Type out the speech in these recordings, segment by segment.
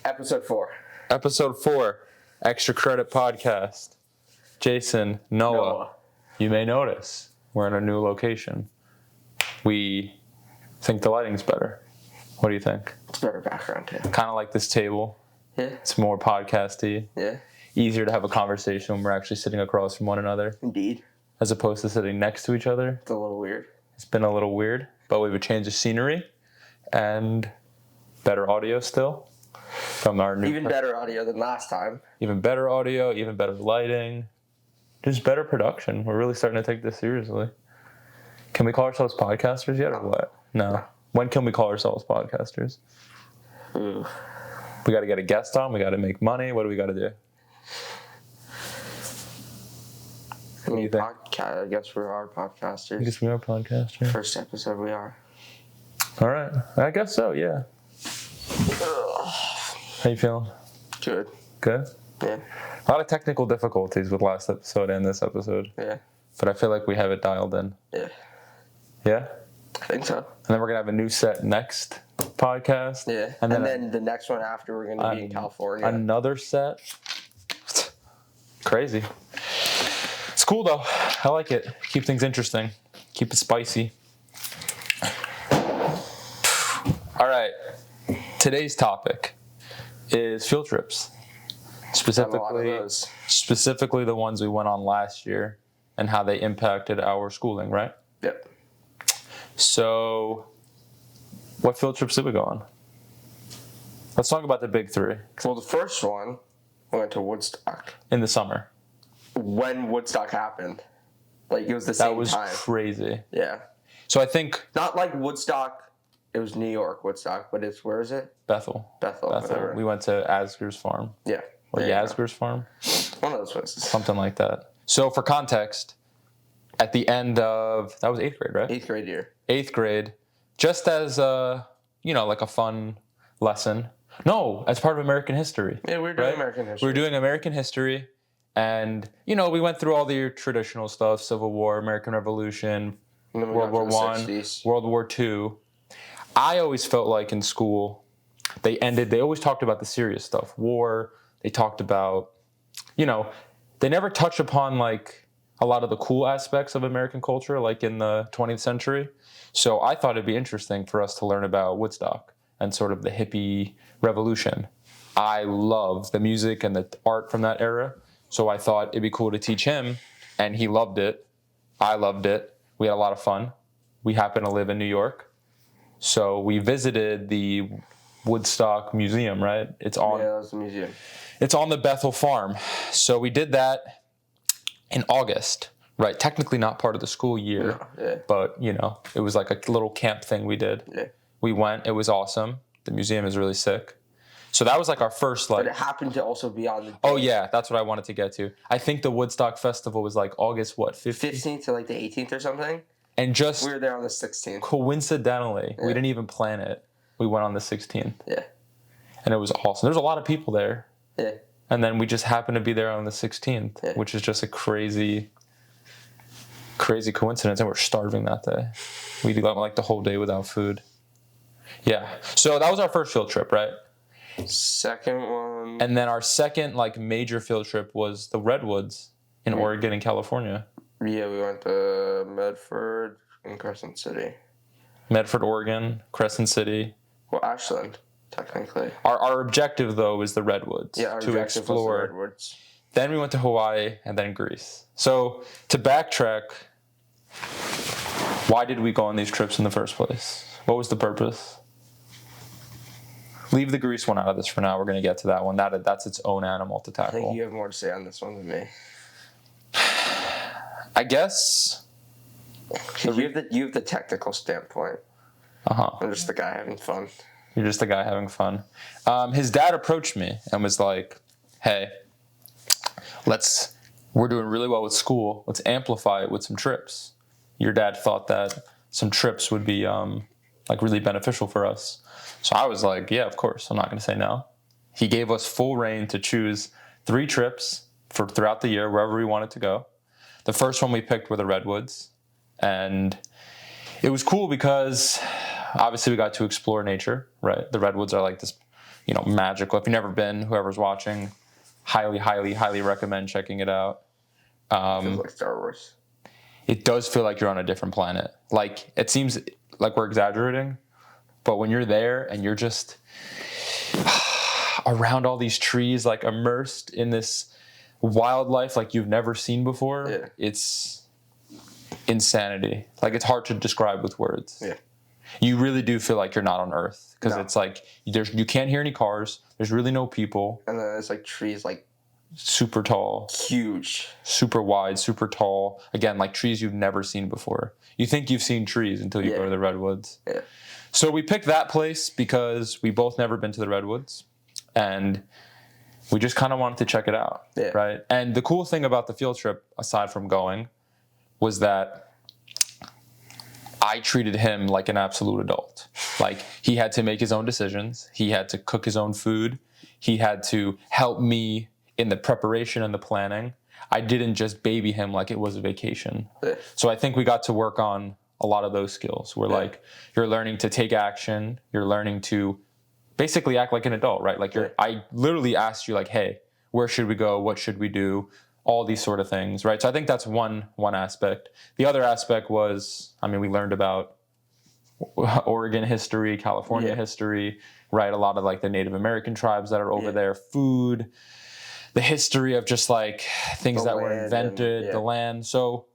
Episode 4. Episode 4, Extra Credit Podcast. Jason, Noah, you may notice we're in a new location. We think the lighting's better. What do you think? It's better background, too. Kind of like this table. Yeah. It's more podcasty. Yeah. Easier to have a conversation when we're actually sitting across from one another. Indeed. As opposed to sitting next to each other. It's a little weird. It's been a little weird, but we have a change of scenery and better audio still from our new... Even better audio than last time. Even better audio, even better lighting. Just better production. We're really starting to take this seriously. Can we call ourselves podcasters yet or what? No. When can we call ourselves podcasters? We got to get a guest on. We got to make money. What do we got to do? I mean, I guess we are podcasters. I guess we are podcasters. First episode we are. All right. I guess so, yeah. How you feeling? Good. Good? Yeah. A lot of technical difficulties with last episode and this episode. Yeah. But I feel like we have it dialed in. Yeah. Yeah? I think so. And then we're going to have a new set next podcast. Yeah. And then the next one after we're going to be in California. Another set. Crazy. It's cool though. I like it. Keep things interesting. Keep it spicy. All right. Today's topic is field trips. Specifically the ones we went on last year and how they impacted our schooling, right? Yep. So, what field trips did we go on? Let's talk about the big three. Well, the first one, we went to Woodstock. In the summer. When Woodstock happened. Like, it was the same time. That was crazy. Yeah. So I think... Not like Woodstock. It was New York, Woodstock, but it's, where is it? Bethel. Whatever. We went to Asger's farm. Yeah. Or Asger's farm? One of those places. Something like that. So for context, at the end of... That was 8th grade, right? 8th grade year. 8th grade. Just as, like a fun lesson. No, as part of American history. Yeah, we were doing American history. We were doing American history. And, we went through all the traditional stuff. Civil War, American Revolution, World War I, World War II. I always felt like in school, they always talked about the serious stuff. War, they talked about, they never touched upon like a lot of the cool aspects of American culture, like in the 20th century. So I thought it'd be interesting for us to learn about Woodstock and sort of the hippie revolution. I love the music and the art from that era. So I thought it'd be cool to teach him, and he loved it. I loved it. We had a lot of fun. We happen to live in New York. So we visited the Woodstock Museum, right? Yeah, that was the museum. It's on the Bethel farm. So we did that in August, right? Technically not part of the school year, but, it was like a little camp thing we did. Yeah. We went. It was awesome. The museum is really sick. So that was like our first But it happened to also be on the day. Oh, yeah. That's what I wanted to get to. I think the Woodstock Festival was like August, 15th to like the 18th or something? And just... We were there on the 16th. Coincidentally, we didn't even plan it. We went on the 16th. Yeah. And it was awesome. There's a lot of people there. Yeah. And then we just happened to be there on the 16th, which is just a crazy coincidence. And we're starving that day. We went like the whole day without food. Yeah. So that was our first field trip, right? Second one. And then our second like major field trip was the Redwoods in Oregon and California. Yeah, we went to Medford and Crescent City. Medford, Oregon, Crescent City. Well, Ashland, technically. Our objective, though, is the Redwoods. Yeah, our objective explore. was the Redwoods. Then we went to Hawaii and then Greece. So to backtrack, why did we go on these trips in the first place? What was the purpose? Leave the Greece one out of this for now. We're going to get to that one. That's its own animal to tackle. I think you have more to say on this one than me. I guess... You have the technical standpoint. I'm just the guy having fun. You're just the guy having fun. His dad approached me and was like, hey, we're doing really well with school. Let's amplify it with some trips. Your dad thought that some trips would be really beneficial for us. So I was like, yeah, of course. I'm not going to say no. He gave us full reign to choose 3 trips for throughout the year, wherever we wanted to go. The first one we picked were the Redwoods. And it was cool because obviously we got to explore nature, right? The Redwoods are like this magical. If you've never been, whoever's watching, highly, highly, highly recommend checking it out. Feels like Star Wars. It does feel like you're on a different planet. Like, it seems like we're exaggerating, but when you're there and you're just around all these trees, like immersed in this wildlife like you've never seen before, it's insanity. Like, it's hard to describe with words. Yeah. You really do feel like you're not on Earth, because it's like you can't hear any cars. There's really no people. And then it's like trees, like super tall, huge, super wide, super tall. Again, like trees you've never seen before. You think you've seen trees until you go to the Redwoods. Yeah. So we picked that place because we both never been to the Redwoods, and we just kind of wanted to check it out. Yeah. Right. And the cool thing about the field trip, aside from going, was that I treated him like an absolute adult. Like, he had to make his own decisions. He had to cook his own food. He had to help me in the preparation and the planning. I didn't just baby him like it was a vacation. Yeah. So I think we got to work on a lot of those skills. We're like, you're learning to take action. You're learning to basically act like an adult, right? Like, I literally asked you, like, hey, where should we go? What should we do? All these sort of things, right? So I think that's one aspect. The other aspect was, we learned about Oregon history, California history, right? A lot of like the Native American tribes that are over there, food, the history of just like things that were invented, the land. So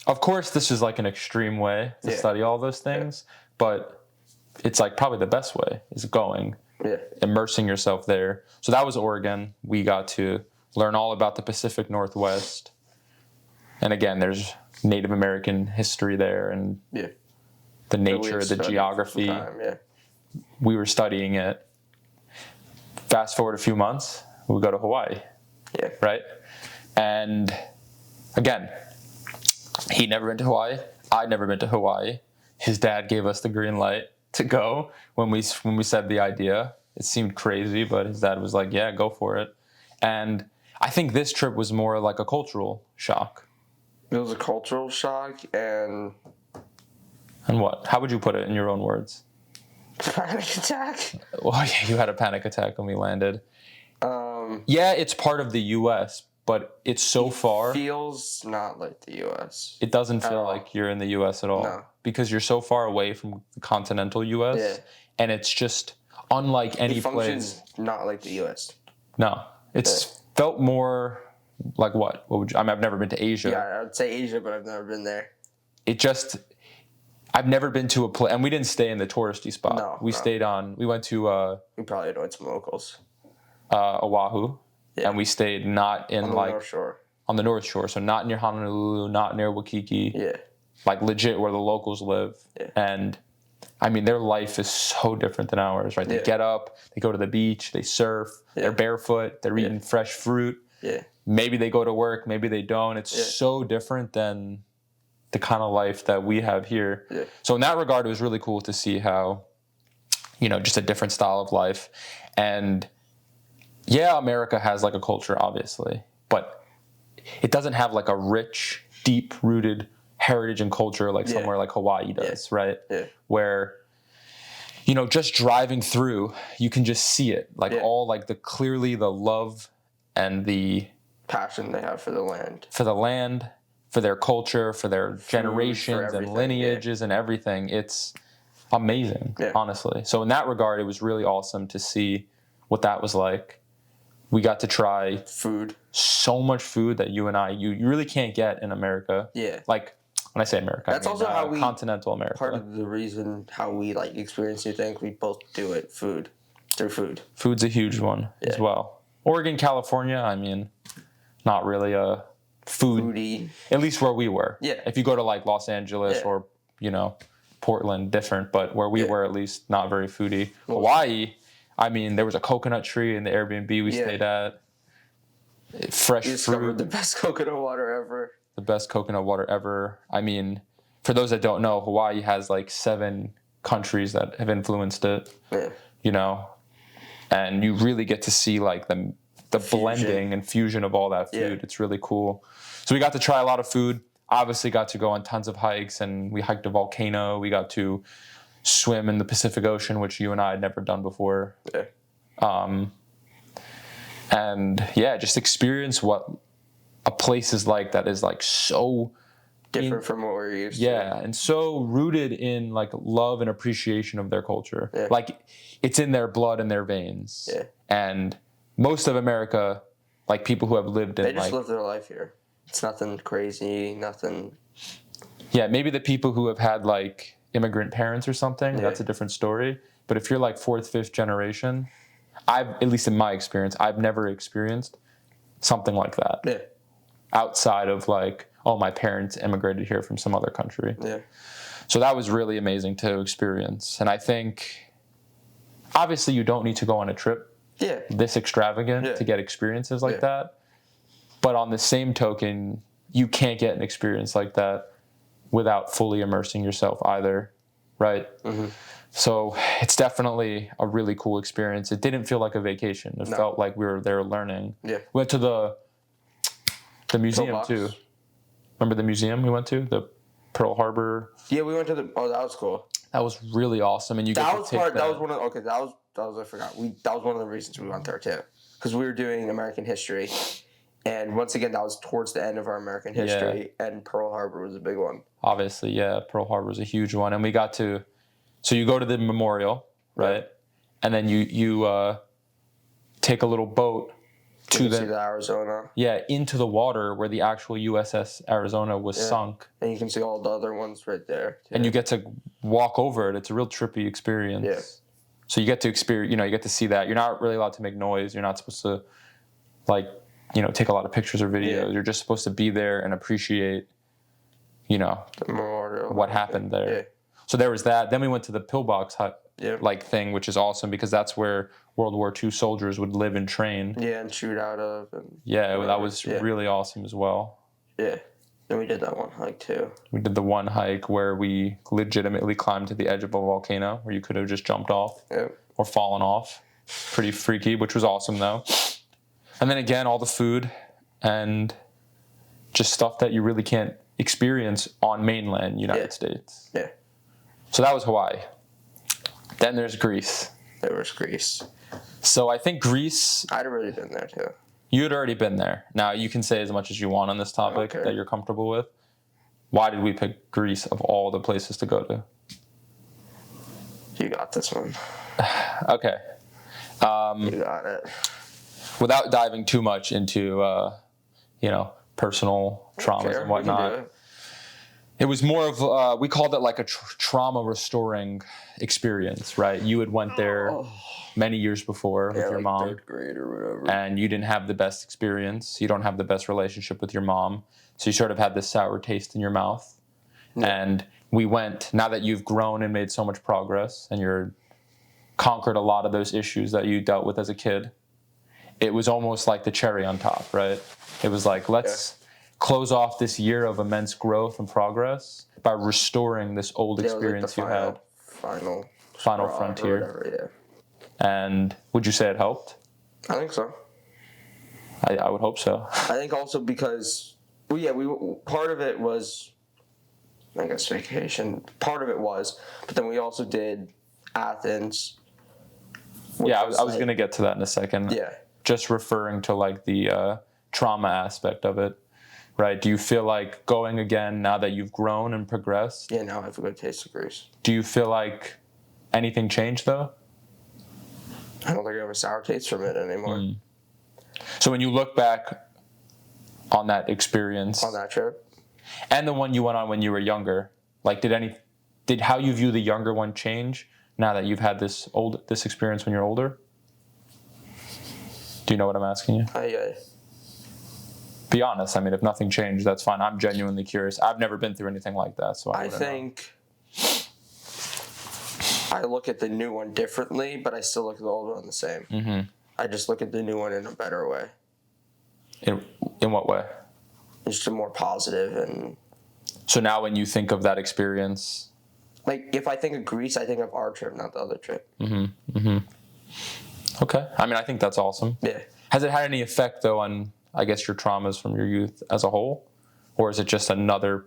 of course this is like an extreme way to study all those things, but it's like probably the best way is going, immersing yourself there. So that was Oregon. We got to learn all about the Pacific Northwest. And again, there's Native American history there and the nature, the geography. We were studying it. Fast forward a few months, we go to Hawaii. Right? And again, he'd never been to Hawaii. I'd never been to Hawaii. His dad gave us the green light to go when we said the idea. It seemed crazy, but his dad was like, yeah, go for it. And I think this trip was more like a cultural shock. It was a cultural shock, and what? How would you put it in your own words? Panic attack. Well, yeah, you had a panic attack when we landed. Yeah, it's part of the U.S., but it's so far. It feels not like the U.S. It doesn't feel like you're in the U.S. at all. No. Because you're so far away from the continental U.S., and it's just unlike any place. Not like the U.S. No, it's felt more like what? What would you? I've never been to Asia. Yeah, I would say Asia, but I've never been there. I've never been to a place, and we didn't stay in the touristy spot. No, we went to. We probably annoyed some locals. Oahu, and we stayed not in North Shore. On the North Shore, so not near Honolulu, not near Waikiki. Yeah. Like legit where the locals live. Yeah. And their life is so different than ours, right? They get up, they go to the beach, they surf, they're barefoot, they're eating fresh fruit. Yeah. Maybe they go to work, maybe they don't. It's so different than the kind of life that we have here. Yeah. So in that regard, it was really cool to see how, just a different style of life. And yeah, America has like a culture, obviously, but it doesn't have like a rich, deep-rooted heritage and culture like somewhere like Hawaii does, right? Yeah. Where, just driving through, you can just see it, like all like clearly the love and the passion they have for the land, for their culture, for their generations and lineages and everything. It's amazing, honestly. So in that regard, it was really awesome to see what that was like. We got to try food. So much food that you really can't get in America. Yeah. Like, when I say America, that's also how we continental America. Part of the reason how we like experience new things, we both do it through food. Food's a huge one as well. Oregon, California, not really a foodie. At least where we were. Yeah. If you go to like Los Angeles or Portland, different, but where we were at least not very foodie. Hawaii. There was a coconut tree in the Airbnb we stayed at. Fresh fruit. The best coconut water ever. The best coconut water ever. For those that don't know, Hawaii has like 7 countries that have influenced it. Yeah. And you really get to see like the blending and fusion of all that food. Yeah. It's really cool. So we got to try a lot of food. Obviously got to go on tons of hikes, and we hiked a volcano. We got to swim in the Pacific Ocean, which you and I had never done before. Yeah. And yeah, just experience what a place is like that is like so different from what we're used to. Yeah, and so rooted in like love and appreciation of their culture. Yeah. Like it's in their blood and their veins. Yeah. And most of America, like people who have lived in, they just like, live their life here. It's nothing crazy, nothing. Yeah, maybe the people who have had like immigrant parents or something, that's a different story. But if you're like fourth, fifth generation, at least in my experience, I've never experienced something like that. Yeah. Outside of like, oh, my parents immigrated here from some other country. Yeah. So that was really amazing to experience. And I think, obviously, you don't need to go on a trip this extravagant to get experiences like that. But on the same token, you can't get an experience like that without fully immersing yourself either, right? Mm-hmm. So it's definitely a really cool experience. It didn't feel like a vacation. It felt like we were there learning. Yeah. We went to the museum too. Remember the museum we went to? The Pearl Harbor. Yeah, we went to that was cool. That was really awesome. And that was one of I forgot. That was one of the reasons we went there too. Because we were doing American history. And once again, that was towards the end of our American history, and Pearl Harbor was a big one. Obviously, yeah, Pearl Harbor was a huge one. And we got to, so you go to the memorial, right? And then you take a little boat to the Arizona. Yeah, into the water where the actual USS Arizona was sunk. And you can see all the other ones right there. Too. And you get to walk over it. It's a real trippy experience. Yeah. So you get to experience, you get to see that. You're not really allowed to make noise. You're not supposed to, like, take a lot of pictures or videos. Yeah. You're just supposed to be there and appreciate, the memorial, what happened there. Yeah. So there was that. Then we went to the pillbox hut thing, which is awesome because that's where World War II soldiers would live and train. Yeah, and shoot out of. And that was really awesome as well. Yeah. Then we did that one hike too. We did the one hike where we legitimately climbed to the edge of a volcano where you could have just jumped off or fallen off. Pretty freaky, which was awesome though. And then again, all the food and just stuff that you really can't experience on mainland United States. Yeah. So that was Hawaii. Then there's Greece. There was Greece. So I think Greece... I'd already been there too. You had already been there. Now, you can say as much as you want on this topic that you're comfortable with. Why did we pick Greece of all the places to go to? You got this one. Okay. You got it. Without diving too much into, personal traumas and whatnot, it was more of, we called it like a trauma restoring experience, right? You had went there many years before with your mom. 3rd grade or whatever. And you didn't have the best experience. You don't have the best relationship with your mom. So you sort of had this sour taste in your mouth. Yeah. And we went, now that you've grown and made so much progress and you're conquered a lot of those issues that you dealt with as a kid, it was almost like the cherry on top, right? It was like, let's close off this year of immense growth and progress by restoring this old experience you had. Final frontier. Whatever, And would you say it helped? I think so. I would hope so. I think also because, part of it was, I guess, vacation. Part of it was, but then we also did Athens. Yeah, I was going to get to that in a second. Yeah. Just referring to like the trauma aspect of it, right? Do you feel like going again now that you've grown and progressed? Yeah, now I have a good taste of Greece. Do you feel like anything changed though? I don't think I have a sour taste from it anymore. So when you look back on that experience, on that trip, and the one you went on when you were younger, like did how you view the younger one change now that you've had this experience when you're older? Do you know what I'm asking you? Be honest. I mean, if nothing changed, that's fine. I'm genuinely curious. I've never been through anything like that, so I think I look at the new one differently, but I still look at the old one the same. Mm-hmm. I just look at the new one in a better way. In what way? Just a more positive and. So now, when you think of that experience, like if I think of Greece, I think of our trip, not the other trip. Mm-hmm. Mm-hmm. Okay. I mean, I think that's awesome. Yeah. Has it had any effect, though, on, I guess, your traumas from your youth as a whole? Or is it just another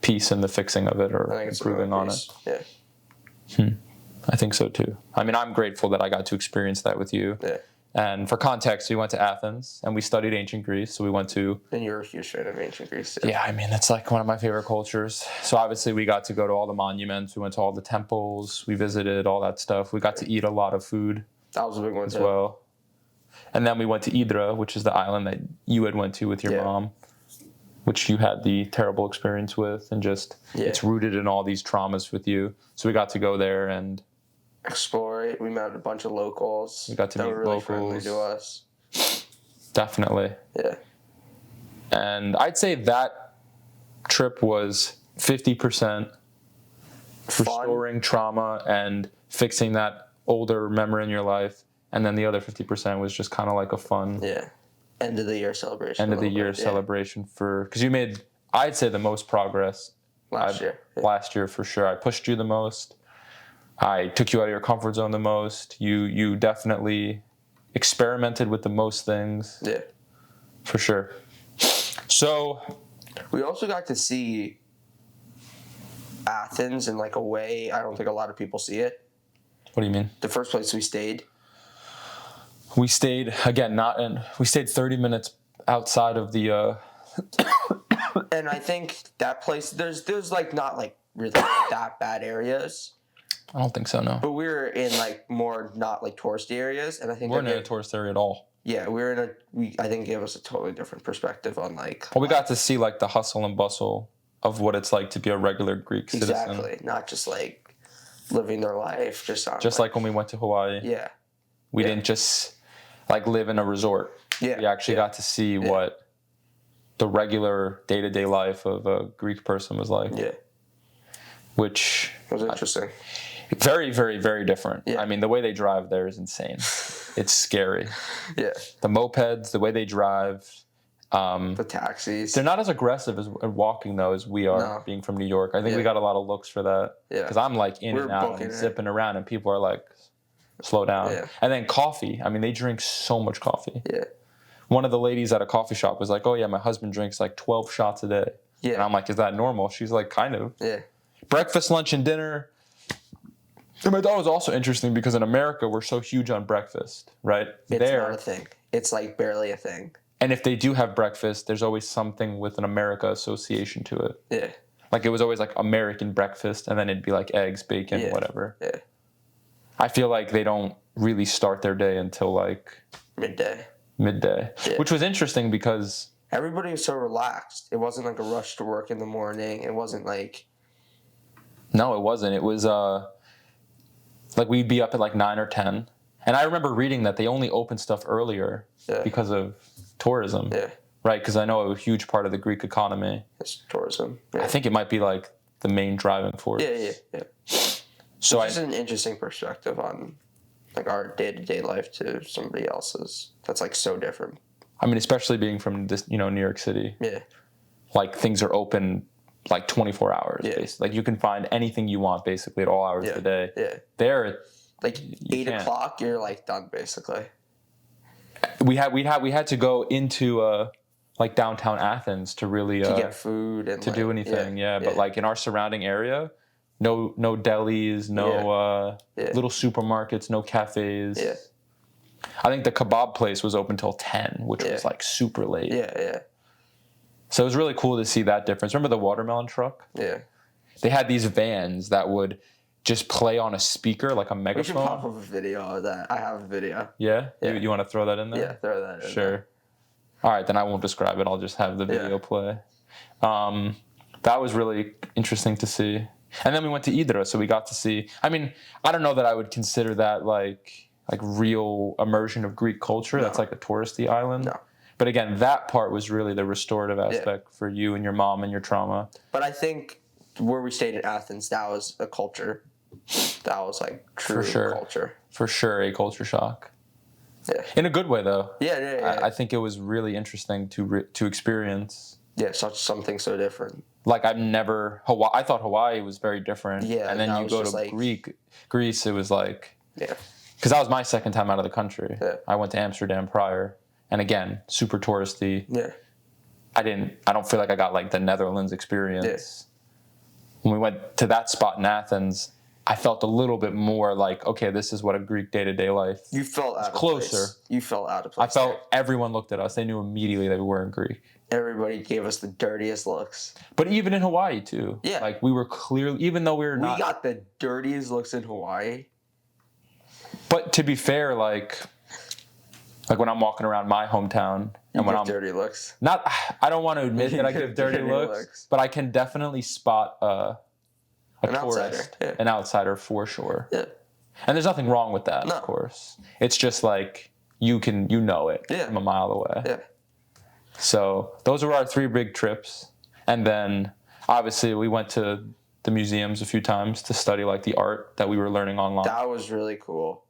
piece in the fixing of it or improving on it? Yeah. I think so too. I mean, I'm grateful that I got to experience that with you. Yeah. And for context, we went to Athens and we studied ancient Greece. So we went to... And you're a huge fan of ancient Greece too. Yeah, I mean, that's like one of my favorite cultures. So obviously we got to go to all the monuments. We went to all the temples. We visited all that stuff. We got to eat a lot of food. That was a big one as too. well. And then we went to Hydra, which is the island that you had went to with your mom, which you had the terrible experience with. And just, it's rooted in all these traumas with you. So we got to go there and... explore it. We met a bunch of locals. We got to meet were really locals. friendly to us. Definitely. Yeah. And I'd say that trip was 50% restoring trauma and fixing that older memory in your life. And then the other 50% was just kind of like a fun... End of the year celebration. End of the year celebration for... Because you made, I'd say, the most progress. Last year. Yeah. Last year, for sure. I pushed you the most. I took you out of your comfort zone the most. You definitely experimented with the most things. Yeah. For sure. So... we also got to see Athens in like a way I don't think a lot of people see it. What do you mean? The first place we stayed. We stayed, again, we stayed 30 minutes outside of the... And I think that place, there's like not like really that bad areas. I don't think so, no. But we were in like more not like touristy areas, and I think we're not in a tourist area at all. Yeah, I think it gave us a totally different perspective on like... Well, we got to see like the hustle and bustle of what it's like to be a regular Greek citizen. Exactly, not just like living their life just like when we went to Hawaii. Yeah. We didn't just like live in a resort. Yeah. We actually got to see what the regular day-to-day life of a Greek person was like. Yeah. Which was interesting. Very, very, very different. Yeah. I mean, the way they drive there is insane. It's scary. Yeah. The mopeds, the way they drive. The taxis. They're not as aggressive as walking, though, as we are, being from New York. I think we got a lot of looks for that. Yeah. Because I'm like in and out and zipping around, and people are like, slow down. Yeah. And then coffee. I mean, they drink so much coffee. Yeah. One of the ladies at a coffee shop was like, oh, yeah, my husband drinks like 12 shots a day. Yeah. And I'm like, is that normal? She's like, kind of. Yeah. Breakfast, lunch, and dinner. And I thought it was also interesting because in America, we're so huge on breakfast, right? It's not a thing. It's like barely a thing. And if they do have breakfast, there's always something with an America association to it. Yeah. Like it was always like American breakfast, and then it'd be like eggs, bacon, whatever. Yeah. I feel like they don't really start their day until like... midday. Yeah. Which was interesting because... everybody was so relaxed. It wasn't like a rush to work in the morning. It wasn't like... No, it wasn't. It was... like we'd be up at like 9 or 10. And I remember reading that they only opened stuff earlier because of tourism. Yeah. Right? Because I know a huge part of the Greek economy. It's tourism. Yeah. I think it might be like the main driving force. Yeah. So it's an interesting perspective on like our day-to-day life to somebody else's. That's like so different. I mean, especially being from this, New York City. Yeah. Like things are open like 24 hours. Yeah. Basically. Like you can find anything you want basically at all hours of the day. Yeah. There, like 8 o'clock, you're like done basically. We had to go into like downtown Athens to really to get food and to do anything. Yeah. But like in our surrounding area, no delis, no little supermarkets, no cafes. Yeah. I think the kebab place was open till 10, which was like super late. Yeah. So it was really cool to see that difference. Remember the watermelon truck? Yeah. They had these vans that would just play on a speaker, like a megaphone. We should pop up a video of that. I have a video. Yeah? You want to throw that in there? Yeah, throw that in Sure. there. All right, then I won't describe it. I'll just have the video play. That was really interesting to see. And then we went to Hydra, so we got to see... I mean, I don't know that I would consider that like real immersion of Greek culture. No. That's like a touristy island. No. But again, that part was really the restorative aspect for you and your mom and your trauma. But I think where we stayed in Athens, that was a culture. That was like true culture. For sure, a culture shock. Yeah. In a good way, though. Yeah. I think it was really interesting to experience. Yeah, something so different. Like I've never I thought Hawaii was very different. Yeah. And then you go to Greece. It was like because that was my second time out of the country. Yeah. I went to Amsterdam prior, and again, super touristy. Yeah. I don't feel like I got like the Netherlands experience. Yeah. When we went to that spot in Athens, I felt a little bit more like, okay, this is what a Greek day-to-day life. You felt out of closer. Place. You felt out of place. I felt everyone looked at us. They knew immediately that we weren't Greek. Everybody gave us the dirtiest looks. But even in Hawaii too. Yeah. Like we were clearly, even though we got the dirtiest looks in Hawaii. But to be fair, like when I'm walking around my hometown and when I'm dirty looks. I don't want to admit that I give dirty looks, but I can definitely spot a tourist, an outsider for sure. Yeah. And there's nothing wrong with that, of course. It's just like you know it from a mile away. Yeah. So those were our 3 big trips. And then obviously we went to the museums a few times to study like the art that we were learning online. That was really cool.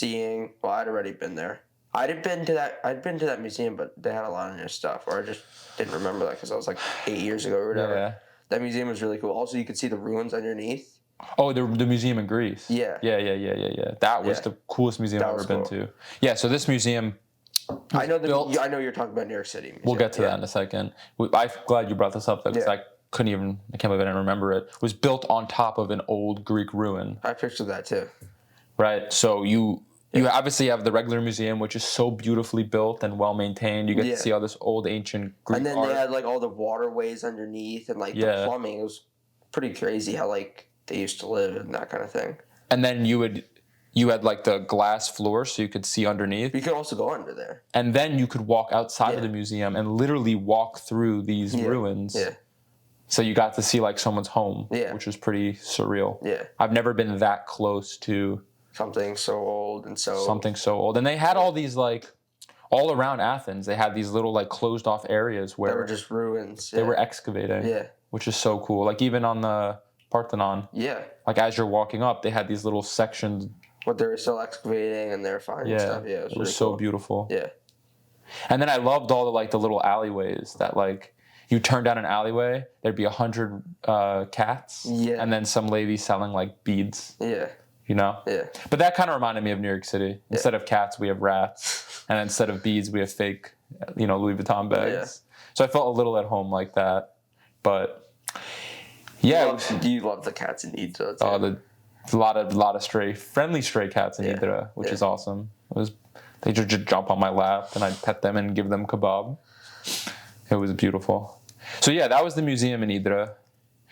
I'd already been there. I'd been to that museum, but they had a lot of new stuff, or I just didn't remember that because I was like 8 years ago or whatever. Yeah. That museum was really cool. Also, you could see the ruins underneath. Oh, the museum in Greece. Yeah. Yeah. That was the coolest museum I've ever been to. Yeah, so this museum... I know you're talking about New York City Museum. We'll get to that in a second. I'm glad you brought this up, though, because I can't believe I didn't remember it. It was built on top of an old Greek ruin. I pictured that, too. Right, so you obviously have the regular museum, which is so beautifully built and well maintained. You get to see all this old ancient Greek art. And then they had like all the waterways underneath and like the plumbing. It was pretty crazy how like they used to live and that kind of thing. And then you had like the glass floor so you could see underneath. You could also go under there. And then you could walk outside of the museum and literally walk through these ruins. Yeah. So you got to see like someone's home, which was pretty surreal. Yeah. I've never been that close to something so old. And they had all these like all around Athens. They had these little like closed off areas where they were just ruins. They were excavating. Yeah. Which is so cool. Like even on the Parthenon. Yeah. Like as you're walking up, they had these little sections. What they were still excavating and they're finding stuff. Yeah. It was so beautiful. Yeah. And then I loved all the little alleyways that like you turn down an alleyway, there'd be 100 cats. Yeah. And then some lady selling like beads. Yeah. You know? Yeah. But that kind of reminded me of New York City. Instead of cats, we have rats. And instead of beads, we have fake, Louis Vuitton bags. Yeah. So I felt a little at home like that. But yeah. Do you love the cats in Idra? Oh, a lot of friendly stray cats in Idra, which is awesome. They just jump on my lap and I'd pet them and give them kebab. It was beautiful. So yeah, that was the museum in Idra.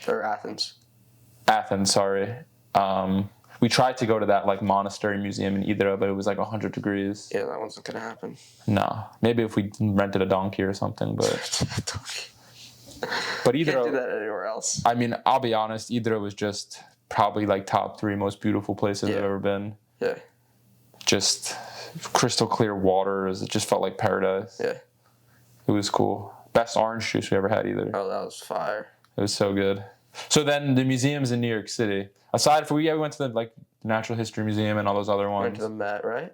Or Athens. Athens, sorry. We tried to go to that like monastery museum in Idra, but it was like 100 degrees. Yeah, that wasn't gonna happen. No, maybe if we rented a donkey or something, but Idra. Can't do that anywhere else. I mean, I'll be honest. Idra was just probably like top 3 most beautiful places I've ever been. Yeah. Just crystal clear waters. It just felt like paradise. Yeah. It was cool. Best orange juice we ever had either. Oh, that was fire. It was so good. So then the museums in New York City. Aside from we went to the Natural History Museum and all those other ones. Went to the Met, right?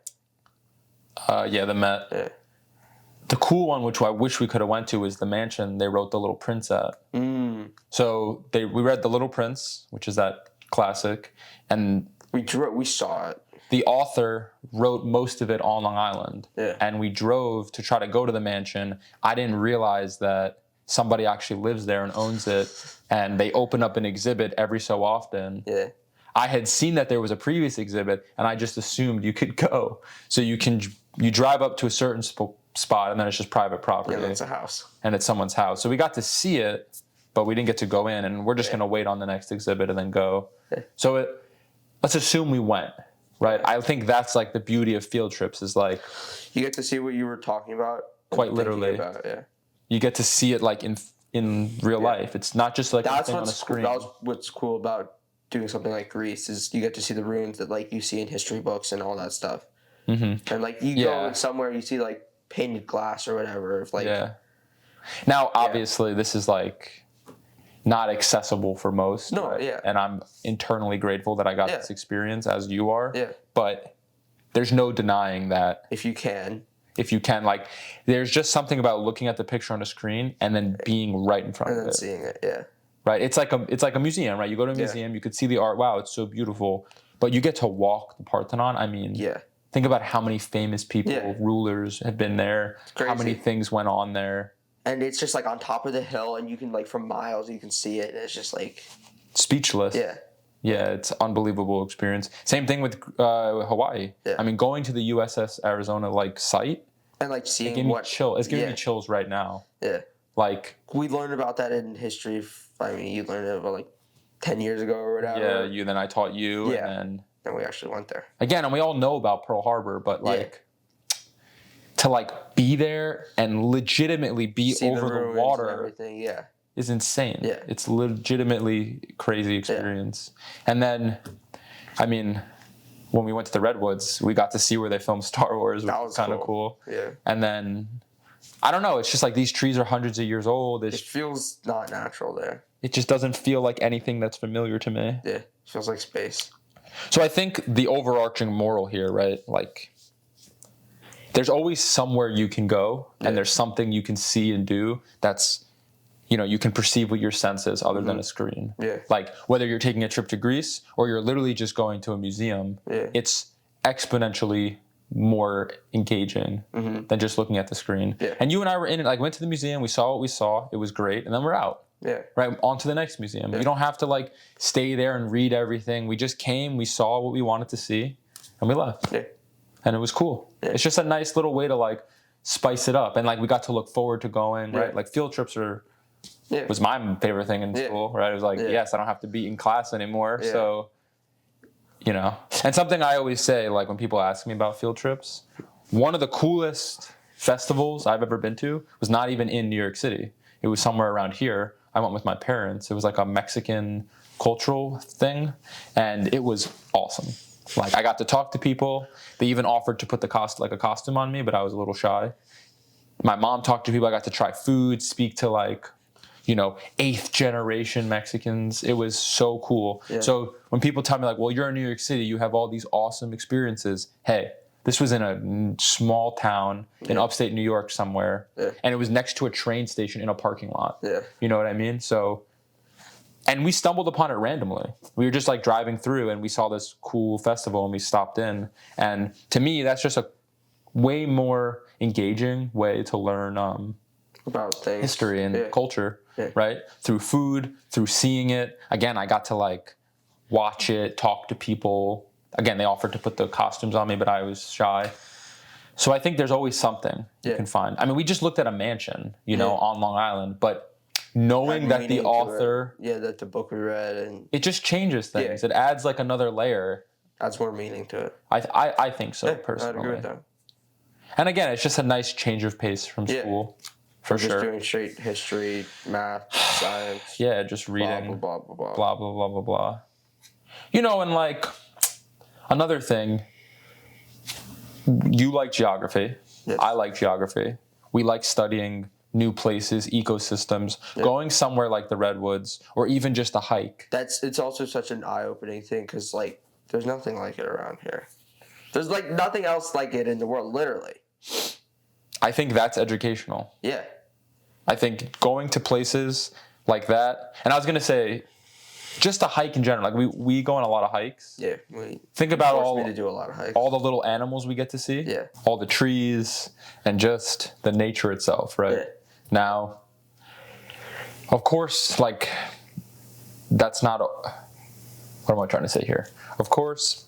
Yeah, the Met. Yeah. The cool one, which I wish we could have went to, was the mansion they wrote The Little Prince at. So we read The Little Prince, which is that classic, and we saw it. The author wrote most of it on Long Island. Yeah. And we drove to try to go to the mansion. I didn't realize that somebody actually lives there and owns it, and they open up an exhibit every so often. Yeah. I had seen that there was a previous exhibit, and I just assumed you could go. So you drive up to a certain spot, and then it's just private property. Yeah, it's a house. And it's someone's house. So we got to see it, but we didn't get to go in, and we're just going to wait on the next exhibit and then go. Yeah. So let's assume we went, right? I think that's like the beauty of field trips is like... You get to see what you were talking about. Quite literally. You get to see it like in real life. It's not just like that's on a screen. That's what's cool about doing something like Greece is you get to see the ruins that like you see in history books and all that stuff. Mm-hmm. And like you go somewhere you see like painted glass or whatever. Now obviously this is like not accessible for most. No, right? And I'm internally grateful that I got this experience as you are. Yeah. But there's no denying that if you can, like, there's just something about looking at the picture on a screen and then being right in front of it. And then seeing it, yeah. Right? It's like a museum, right? You go to a museum, you could see the art, wow, it's so beautiful. But you get to walk the Parthenon. I mean, think about how many famous people, rulers have been there, how many things went on there. And it's just like on top of the hill, and you can like from miles, you can see it, and it's just like... Speechless. Yeah. Yeah, it's unbelievable experience. Same thing with Hawaii. Yeah. I mean, going to the USS Arizona like site and like seeing it's giving me chills right now. Yeah. Like we learned about that in history. I mean, you learned it about like 10 years ago or whatever. Yeah, then I taught you, yeah. and then we actually went there again. And we all know about Pearl Harbor, but like to like be there and legitimately be over the water, and everything. Yeah. is insane. Yeah. It's legitimately crazy experience. Yeah. And then, I mean, when we went to the Redwoods, we got to see where they filmed Star Wars, which was kind of cool. Yeah. And then, I don't know, it's just like these trees are hundreds of years old. It feels not natural there. It just doesn't feel like anything that's familiar to me. Yeah. It feels like space. So I think the overarching moral here, right? Like, there's always somewhere you can go, and there's something you can see and do that's, you can perceive with your senses other than a screen. Yeah. Like whether you're taking a trip to Greece or you're literally just going to a museum, it's exponentially more engaging than just looking at the screen. Yeah. And you and I were in it, like went to the museum, we saw what we saw, it was great, and then we're out. Yeah. Right, on to the next museum. You don't have to like stay there and read everything. We just came, we saw what we wanted to see, and we left. Yeah. And it was cool. Yeah. It's just a nice little way to like spice it up. And like we got to look forward to going, right? Like field trips was my favorite thing in school, right? It was like, yes, I don't have to be in class anymore. Yeah. So, and something I always say, like when people ask me about field trips, one of the coolest festivals I've ever been to was not even in New York City. It was somewhere around here. I went with my parents. It was like a Mexican cultural thing, and it was awesome. Like I got to talk to people. They even offered to put a costume on me, but I was a little shy. My mom talked to people. I got to try food, speak to like, 8th generation Mexicans. It was so cool. Yeah. So when people tell me like, well, you're in New York City, you have all these awesome experiences. Hey, this was in a small town in upstate New York somewhere. Yeah. And it was next to a train station in a parking lot. Yeah. You know what I mean? So, and we stumbled upon it randomly. We were just like driving through and we saw this cool festival and we stopped in. And to me, that's just a way more engaging way to learn about things. History and culture, right? Through food, through seeing it. Again, I got to like watch it, talk to people. Again, they offered to put the costumes on me, but I was shy. So I think there's always something you can find. I mean, we just looked at a mansion, on Long Island, but knowing that the author... that the book we read. And it just changes things. It adds like another layer. Adds more meaning to it. I think so, personally. I'd agree with that. And again, it's just a nice change of pace from school. For sure. Just doing straight history, math, science. Yeah, just reading. Blah, blah, blah, blah. Blah, blah, blah, blah, blah. And like, another thing, you like geography. Yes. I like geography. We like studying new places, ecosystems, going somewhere like the Redwoods, or even just a hike. It's also such an eye-opening thing, because, like, there's nothing like it around here. There's, like, nothing else like it in the world, literally. I think that's educational. Yeah. I think going to places like that, and I was going to say, just a hike in general. Like we go on a lot of hikes. Yeah. Think about me to do a lot of hikes. All the little animals we get to see. Yeah. All the trees and just the nature itself, right? Yeah. Now, of course, like that's not. What am I trying to say here? Of course,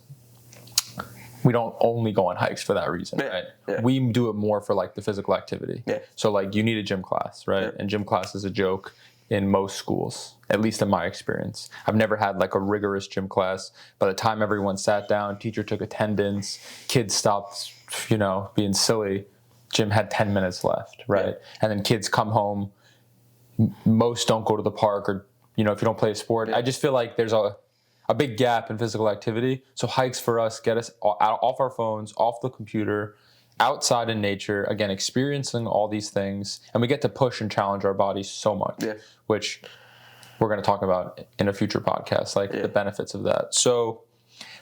we don't only go on hikes for that reason, right? Yeah. We do it more for like the physical activity. Yeah. So like you need a gym class, right? Yeah. And gym class is a joke in most schools, at least in my experience. I've never had like a rigorous gym class. By the time everyone sat down, teacher took attendance, kids stopped, being silly, gym had 10 minutes left, right? Yeah. And then kids come home, most don't go to the park or, if you don't play a sport. Yeah. I just feel like there's a big gap in physical activity. So hikes for us get us off our phones, off the computer, outside in nature, again, experiencing all these things. And we get to push and challenge our bodies so much, which we're going to talk about in a future podcast, like the benefits of that. So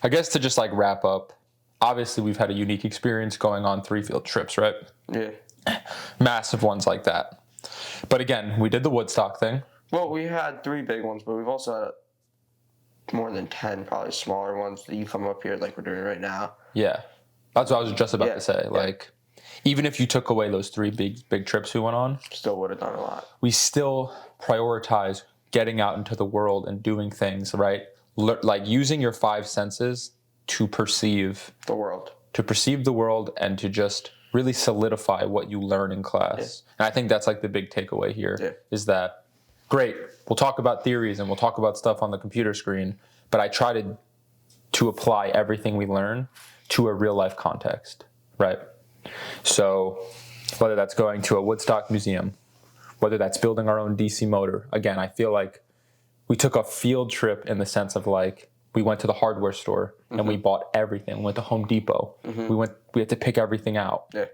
I guess to just like wrap up, obviously we've had a unique experience going on 3 field trips, right? Yeah. Massive ones like that. But again, we did the Woodstock thing. Well, we had 3 big ones, but we've also had more than 10 probably smaller ones that you come up here like we're doing right now. Yeah. That's what I was just about to say. Like, even if you took away those 3 big trips we went on, still would have done a lot. We still prioritize getting out into the world and doing things, right? like using your five senses to perceive the world. And to just really solidify what you learn in class. And I think that's like the big takeaway here is that, great, we'll talk about theories and we'll talk about stuff on the computer screen, but I try to apply everything we learn to a real life context, right? So whether that's going to a Woodstock museum, whether that's building our own DC motor, again, I feel like we took a field trip in the sense of like, we went to the hardware store and we bought everything. We went to Home Depot. We had to pick everything out. Yeah.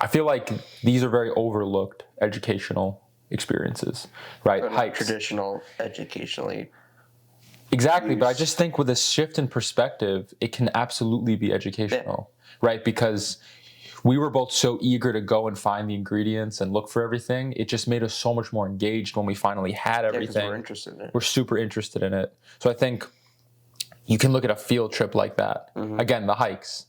I feel like these are very overlooked educational experiences, right? Hikes. Traditional educationally. Exactly, but I just think with a shift in perspective, it can absolutely be educational, right? Because we were both so eager to go and find the ingredients and look for everything. It just made us so much more engaged when we finally had everything. We're interested in it. We're super interested in it. So I think you can look at a field trip like that. Again, the hikes.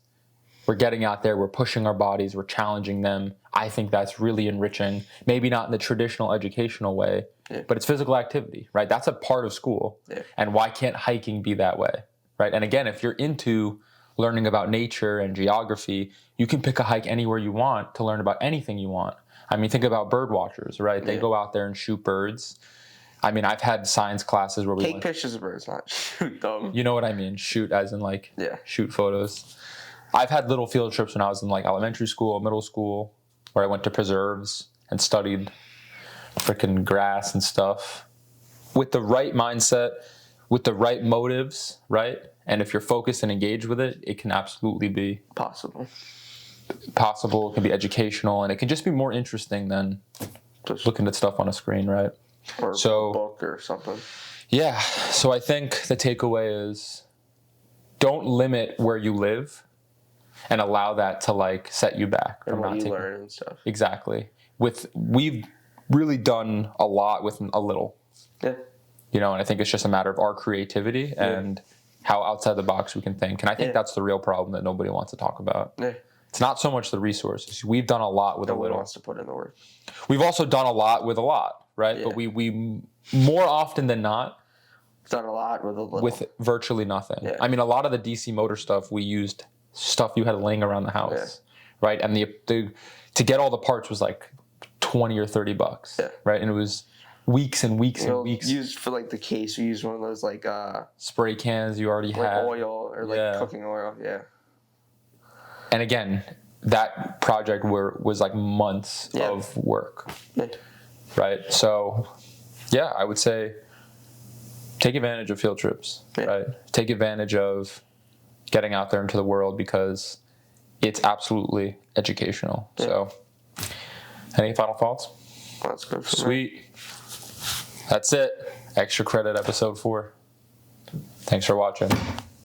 We're getting out there, we're pushing our bodies, we're challenging them. I think that's really enriching. Maybe not in the traditional educational way, but it's physical activity, right? That's a part of school. And why can't hiking be that way, right? And again, if you're into learning about nature and geography, you can pick a hike anywhere you want to learn about anything you want. I mean, think about bird watchers, right? They go out there and shoot birds. I mean, I've had science classes where we take pictures of birds, not shoot them. You know what I mean? Shoot as in like shoot photos. I've had little field trips when I was in like elementary school, middle school, where I went to preserves and studied freaking grass and stuff with the right mindset, with the right motives, right? And if you're focused and engaged with it, it can absolutely be possible. It can be educational, and it can just be more interesting than just looking at stuff on a screen, right? Or a book or something. Yeah. So I think the takeaway is don't limit where you live and allow that to like set you back from what you learn and stuff. Exactly. We've really done a lot with a little. Yeah. You know, and I think it's just a matter of our creativity and how outside the box we can think. And I think that's the real problem that nobody wants to talk about. Yeah. It's not so much the resources. We've done a lot with a little. Nobody wants to put in the work. We've also done a lot with a lot, right? Yeah. But we more often than not done a lot with a little. With virtually nothing. Yeah. I mean, a lot of the DC motor stuff, we used stuff you had laying around the house, right? And the to get all the parts was like $20 or $30, right? And it was weeks and weeks and weeks. Used for like the case, we used one of those like spray cans you already like had, oil or like cooking oil, And again, that project was like months of work, right? So, I would say take advantage of field trips, right? Take advantage of getting out there into the world because it's absolutely educational. So, any final thoughts? That's good. Sweet. That's it. Extra Credit episode 4. Thanks for watching.